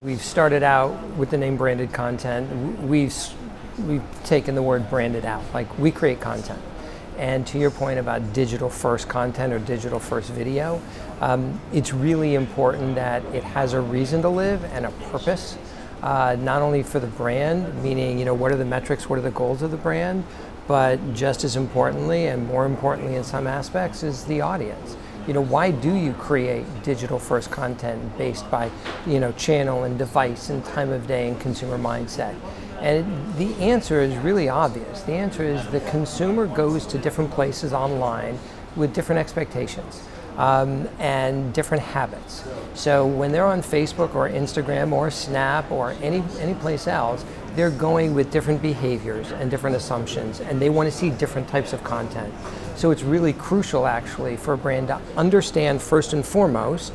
We've started out with the name branded content. We've taken the word branded out, like we create content. And to your point about digital first content or digital first video, it's really important that it has a reason to live and a purpose, not only for the brand, meaning, what are the metrics, what are the goals of the brand, but just as importantly, and more importantly in some aspects, is the audience. Why do you create digital first content based by, channel and device and time of day and consumer mindset? And the answer is really obvious. The answer is the consumer goes to different places online with different expectations and different habits. So when they're on Facebook or Instagram or Snap or any place else, they're going with different behaviors and different assumptions, and they want to see different types of content. So it's really crucial actually for a brand to understand first and foremost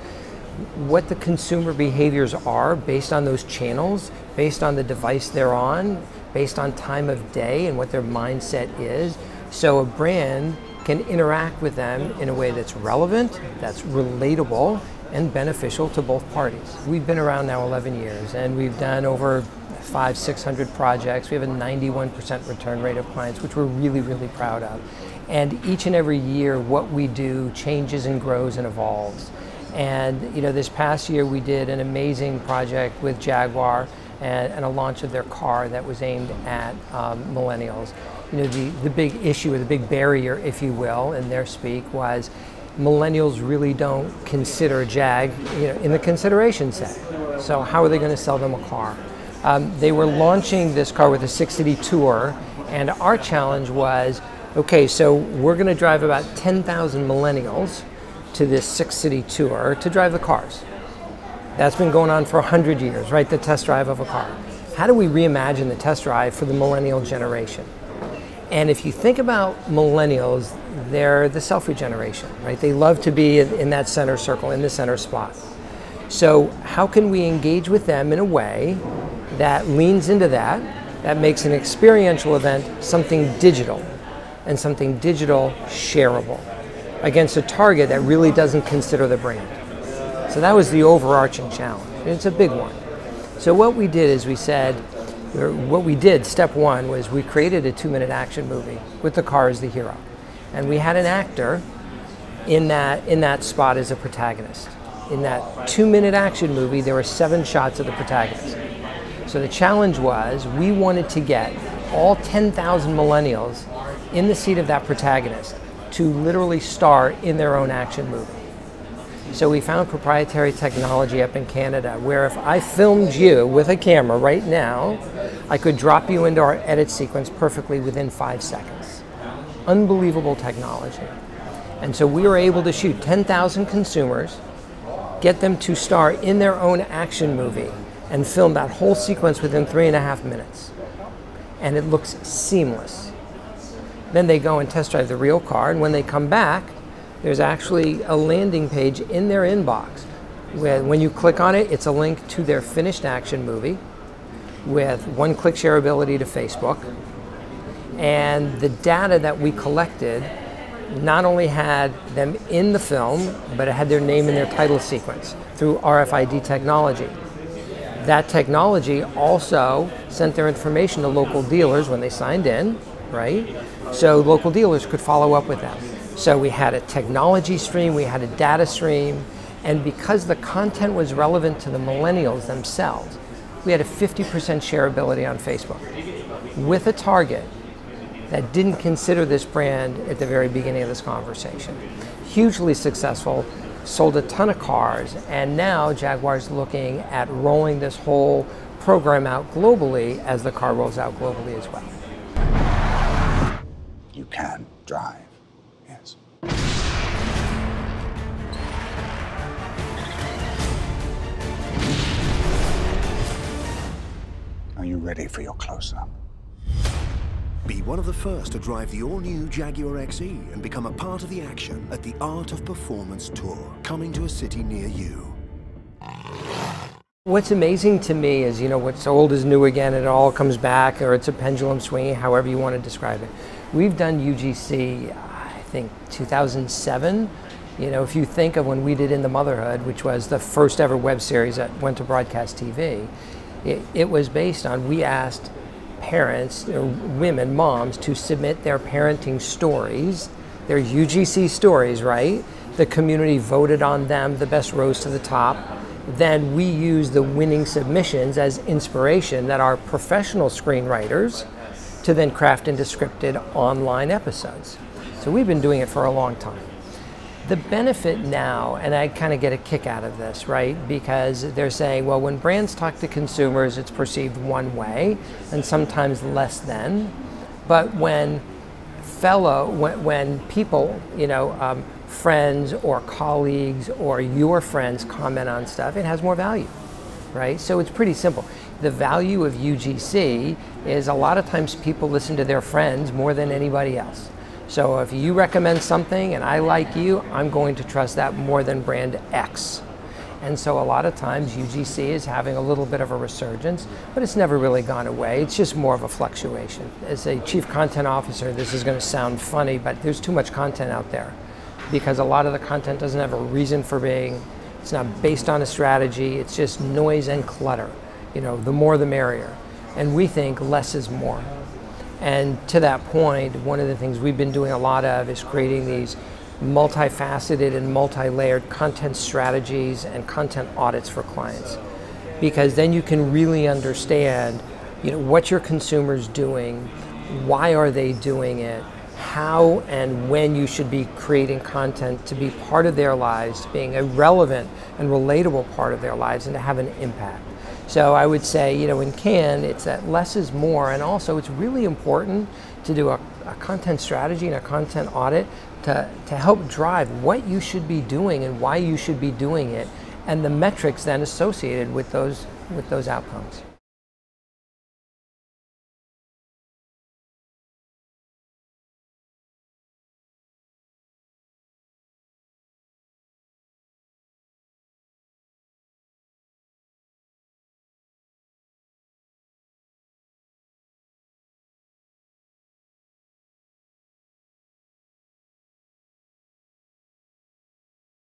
what the consumer behaviors are based on those channels, based on the device they're on, based on time of day and what their mindset is, so a brand can interact with them in a way that's relevant, that's relatable, and beneficial to both parties. We've been around now 11 years and we've done over 500-600 projects. We have a 91% return rate of clients, which we're really, really proud of. And each and every year what we do changes and grows and evolves. And this past year we did an amazing project with Jaguar and a launch of their car that was aimed at millennials. The big issue, or the big barrier, if you will, in their speak, was millennials really don't consider Jag in the consideration set. So how are they going to sell them a car? They were launching this car with a 6-city tour, and our challenge was, okay, so we're going to drive about 10,000 millennials to this 6-city tour to drive the cars. That's been going on for 100 years, right? The test drive of a car. How do we reimagine the test drive for the millennial generation? And if you think about millennials, they're the selfie generation, right? They love to be in that center circle, in the center spot. So how can we engage with them in a way that leans into that makes an experiential event something digital, and something digital shareable, against a target that really doesn't consider the brand. So that was the overarching challenge, and it's a big one. So what we did is step one was we created a 2-minute action movie with the car as the hero. And we had an actor in that spot as a protagonist. In that 2-minute action movie, there were 7 shots of the protagonist. So the challenge was we wanted to get all 10,000 millennials in the seat of that protagonist to literally star in their own action movie. So we found proprietary technology up in Canada where if I filmed you with a camera right now, I could drop you into our edit sequence perfectly within 5 seconds. Unbelievable technology. And so we were able to shoot 10,000 consumers, get them to star in their own action movie, and film that whole sequence within 3.5 minutes. And it looks seamless. Then they go and test drive the real car, and when they come back, there's actually a landing page in their inbox where when you click on it, it's a link to their finished action movie with 1-click shareability to Facebook. And the data that we collected not only had them in the film, but it had their name in their title sequence through RFID technology. That technology also sent their information to local dealers when they signed in, right? So local dealers could follow up with them. So we had a technology stream, we had a data stream, and because the content was relevant to the millennials themselves, we had a 50% shareability on Facebook with a target that didn't consider this brand at the very beginning of this conversation. Hugely successful, sold a ton of cars, and now Jaguar's looking at rolling this whole program out globally as the car rolls out globally as well. You can drive. Yes. Are you ready for your close-up? Be one of the first to drive the all-new Jaguar XE and become a part of the action at the Art of Performance Tour, coming to a city near you. What's amazing to me is, what's old is new again, and it all comes back, or it's a pendulum swinging, however you want to describe it. We've done UGC, I think 2007, You know, if you think of when we did In the Motherhood, which was the first ever web series that went to broadcast TV, it was based on, we asked parents, or women, moms, to submit their parenting stories, their UGC stories, right? The community voted on them, the best rose to the top. Then we used the winning submissions as inspiration that our professional screenwriters to then craft into scripted online episodes. So we've been doing it for a long time. The benefit now, and I kind of get a kick out of this, right? Because they're saying, well, when brands talk to consumers, it's perceived one way, and sometimes less than. But when people, you know, friends or colleagues or your friends comment on stuff, it has more value, right? So it's pretty simple. The value of UGC is a lot of times people listen to their friends more than anybody else. So if you recommend something and I like you, I'm going to trust that more than brand X. And so a lot of times UGC is having a little bit of a resurgence, but it's never really gone away. It's just more of a fluctuation. As a chief content officer, this is going to sound funny, but there's too much content out there because a lot of the content doesn't have a reason for being. It's not based on a strategy. It's just noise and clutter. You know, the more the merrier. And we think less is more. And to that point, one of the things we've been doing a lot of is creating these multifaceted and multi-layered content strategies and content audits for clients. Because then you can really understand, you know, what your consumer's doing, why are they doing it, how and when you should be creating content to be part of their lives, being a relevant and relatable part of their lives, and to have an impact. So I would say, you know, in Cannes, it's that less is more, and also it's really important to do a content strategy and a content audit to help drive what you should be doing and why you should be doing it, and the metrics then associated with those outcomes.